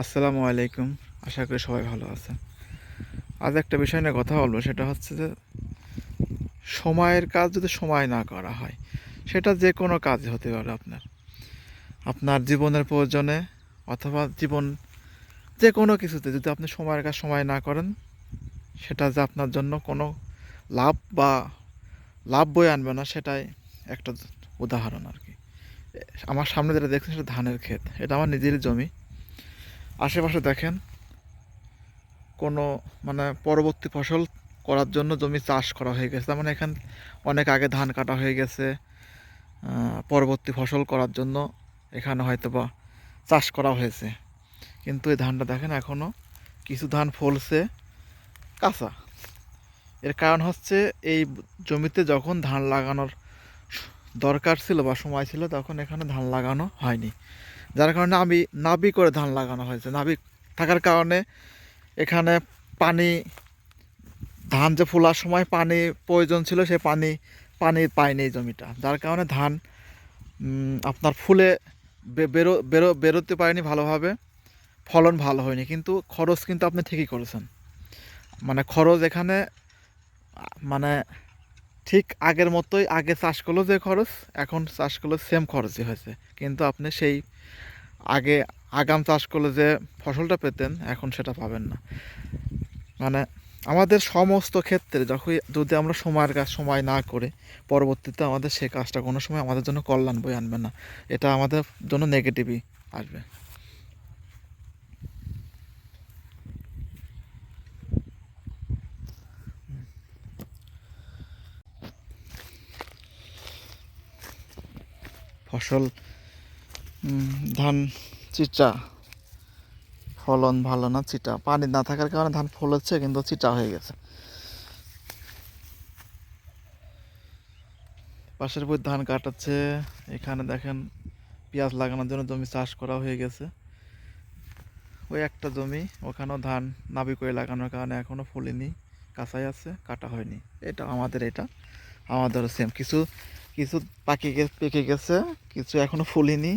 আসসালামু আলাইকুম। আশা করি সবাই ভালো আছেন। আজ একটা বিষয় নিয়ে কথা বলবো, সেটা হচ্ছে যে সময়ের কাজ যদি সময় না করা হয়, সেটা যে কোনো কাজ হতে পারে আপনার। আপনার জীবনের প্রয়োজনে অথবা যে কোনো কিছুতে যদি আপনি সময়ের কাজ সময় না করেন, সেটা যে আপনার জন্য কোনো লাভ বা লাভ বয়ে আনবে না, সেটাই একটা উদাহরণ আরকি। আমার সামনে যেটা দেখছেন সেটা ধানের ক্ষেত। এটা আমার নিজেরই জমি। আশেপাশে দেখেন কোনো পরবর্তী ফসল করার জন্য জমি চাষ করা হয়ে গেছে। তার মানে এখান অনেক আগে ধান কাটা হয়ে গেছে। পরবর্তী ফসল করার জন্য এখানে হয়তোবা চাষ করা হয়েছে। কিন্তু এই ধানটা দেখেন এখনও কিছু ধান ফলছে কাঁচা। এর কারণ হচ্ছে এই জমিতে যখন ধান লাগানোর দরকার ছিল বা সময় ছিল, তখন এখানে ধান লাগানো হয়নি। যার কারণে নাবি করে ধান লাগানো হয়েছে। নাবি থাকার কারণে এখানে পানি, ধান যে ফোলার সময় পানি প্রয়োজন ছিল, সে পানি পায়নি এই জমিটা। যার কারণে ধান আপনার ফুলে বেরোতে পারেনি ভালোভাবে, ফলন ভালো হয়নি। কিন্তু খরচ কিন্তু আপনি ঠিকই করেছেন। খরচ এখানে মানে ঠিক আগের মতোই, আগে চাষ করলো যে খরচ, এখন চাষ করলে সেম খরচই হয়েছে। কিন্তু আপনি সেই আগে আগাম চাষ করলে যে ফসলটা পেতেন, এখন সেটা পাবেন না। মানে আমাদের সমস্ত ক্ষেত্রে যদি আমরা সময়ের কাজ সময় না করে পরবর্তীতে আমাদের সেই কাজটা কোনো সময় আমাদের জন্য কল্যাণ বয়ে আনবে না। এটা আমাদের জন্য নেগেটিভই আসবে। ফসল ধান চিটা, ফলন ভালো না, চিটা। পানি না থাকার কারণে ধান ফলেছে কিন্তু চিটা হয়ে গেছে। পাশের বই ধান কাটাচ্ছে। এখানে দেখেন পেঁয়াজ লাগানোর জন্য জমি চাষ করা হয়ে গেছে। ওই একটা জমি, ওখানেও ধান নাবি করে লাগানোর কারণে এখনও ফলেনি, কাঁচাই আছে, কাটা হয়নি। এটা আমাদেরও সেম। কিছু কিছু পেকে গেছে, কিছু এখনও ফুলিনি,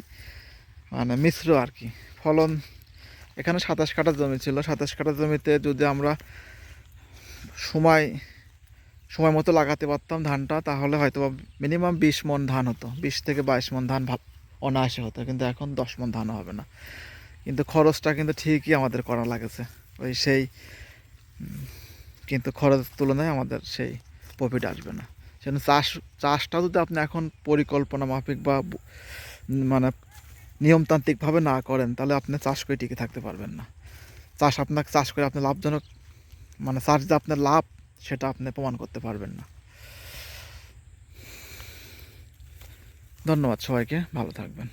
মিশ্র আর কি। ফলন এখানে 27 কাঠা জমি ছিল। 27 কাঠা জমিতে যদি আমরা সময় সময় মতো লাগাতে পারতাম ধানটা, তাহলে হয়তো মিনিমাম 20 মণ ধান হতো, 20 থেকে 22 মণ ধান অনায়াসে হতো। কিন্তু এখন 10 মণ ধানও হবে না। কিন্তু খরচটা কিন্তু ঠিকই আমাদের করা লাগেছে ওই সেই, কিন্তু খরচের তুলনায় আমাদের সেই প্রফিট আসবে না। সেজন্য চাষটা যদি আপনি এখন পরিকল্পনা মাফিক বা মানে নিয়মতান্ত্রিকভাবে না করেন, তাহলে আপনি চাষ করে টিকে থাকতে পারবেন না। চাষ করে আপনি লাভজনক, চাষ যে আপনার লাভ, সেটা আপনি প্রমাণ করতে পারবেন না। ধন্যবাদ সবাইকে, ভালো থাকবেন।